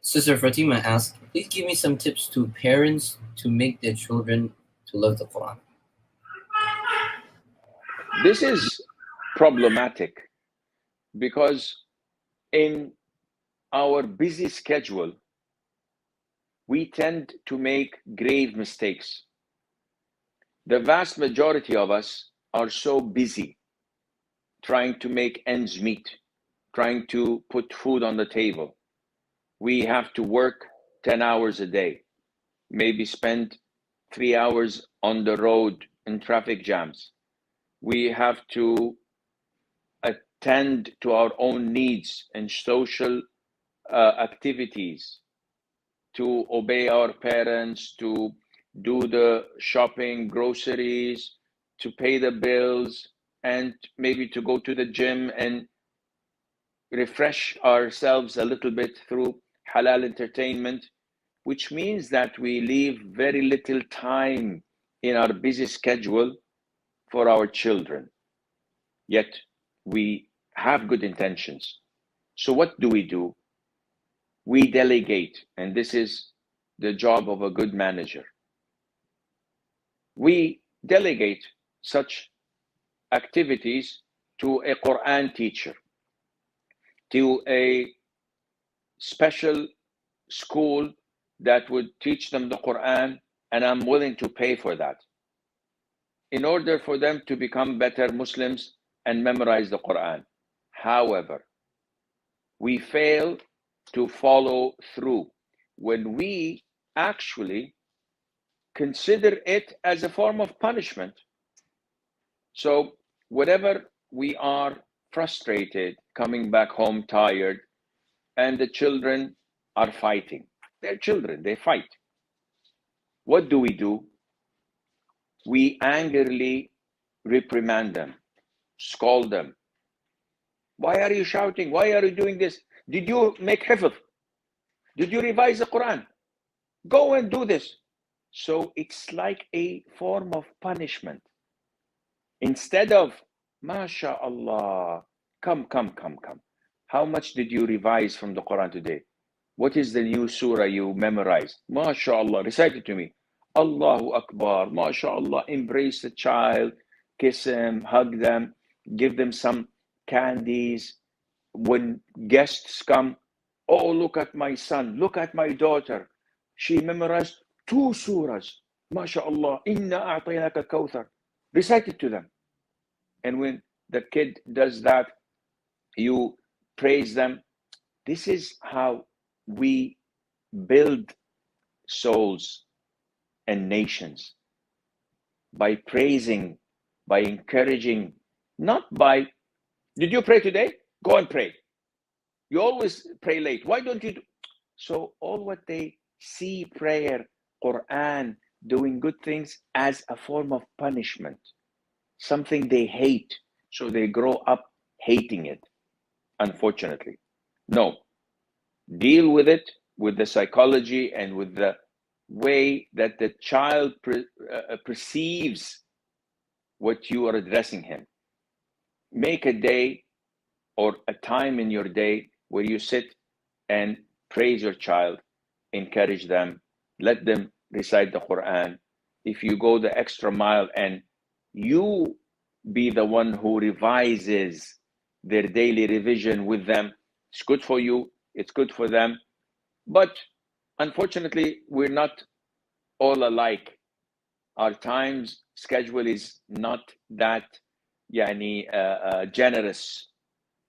Sister Fatima asked, please give me some tips to parents to make their children to love the Quran. This is problematic because in our busy schedule, we tend to make grave mistakes. The vast majority of us are so busy trying to make ends meet, trying to put food on the table. We have to work 10 hours a day, maybe spend 3 hours on the road in traffic jams. We have to attend to our own needs and social activities, to obey our parents, to do the shopping, groceries, to pay the bills, and maybe to go to the gym and refresh ourselves a little bit through halal entertainment, which means that we leave very little time in our busy schedule for our children. Yet we have good intentions. So what do? We delegate, and this is the job of a good manager. We delegate such activities to a Quran teacher, to a special school that would teach them the Quran, and I'm willing to pay for that, in order for them to become better Muslims and memorize the Quran. However, we fail to follow through when we actually consider it as a form of punishment. So whenever we are frustrated, coming back home tired, and the children are fighting, they're children, they fight. What do? We angrily reprimand them, scold them. Why are you shouting? Why are you doing this? Did you make hifz? Did you revise the Quran? Go and do this. So it's like a form of punishment. Instead of, MashaAllah, come. How much did you revise from the Quran today? What is the new surah you memorized? MashaAllah, recite it to me. Allahu Akbar, MashaAllah, embrace the child, kiss him, hug them, give them some candies. When guests come, oh, look at my son, look at my daughter. She memorized 2 surahs. MashaAllah, Inna a'tainaka kawthar. Recite it to them. And when the kid does that, you praise them. This is how we build souls and nations, by praising, by encouraging, not by, did you pray today? Go and pray. You always pray late. Why don't you do? So all what they see prayer, Quran, doing good things as a form of punishment, something they hate. So they grow up hating it, unfortunately. No, deal with it with the psychology and with the way that the child perceives what you are addressing him. Make a day or a time in your day where you sit and praise your child, encourage them, let them recite the Quran. If you go the extra mile and you be the one who revises their daily revision with them, it's good for you, it's good for them. But unfortunately, we're not all alike. Our times schedule is not that generous.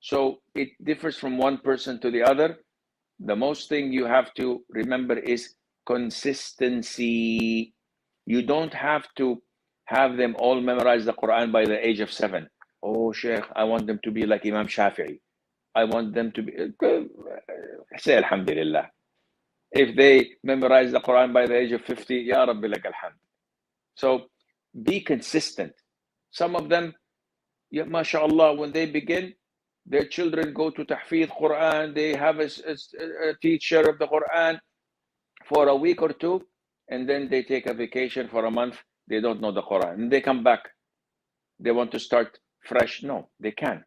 So it differs from one person to the other. The most thing you have to remember is consistency. You don't have to have them all memorize the Quran by the age of 7. Oh, Sheikh, I want them to be like Imam Shafi'i. I want them to be, say Alhamdulillah. If they memorize the Quran by the age of 50, Ya Rabbi lak alhamd. So be consistent. Some of them, mashallah, when they begin, their children go to Tahfidh Quran, they have a teacher of the Quran for a week or 2, and then they take a vacation for a month, they don't know the Quran, and they come back. They want to start fresh. No, they can't.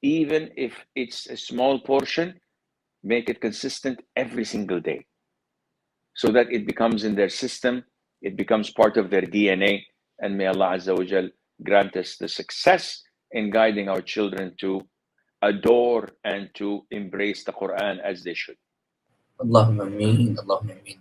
Even if it's a small portion, Make it consistent every single day so that it becomes in their system, it becomes part of their DNA. And may Allah Azza wa Jal grant us the success in guiding our children to adore and to embrace the Quran as they should. Allahumma ameen. Allahumma ameen.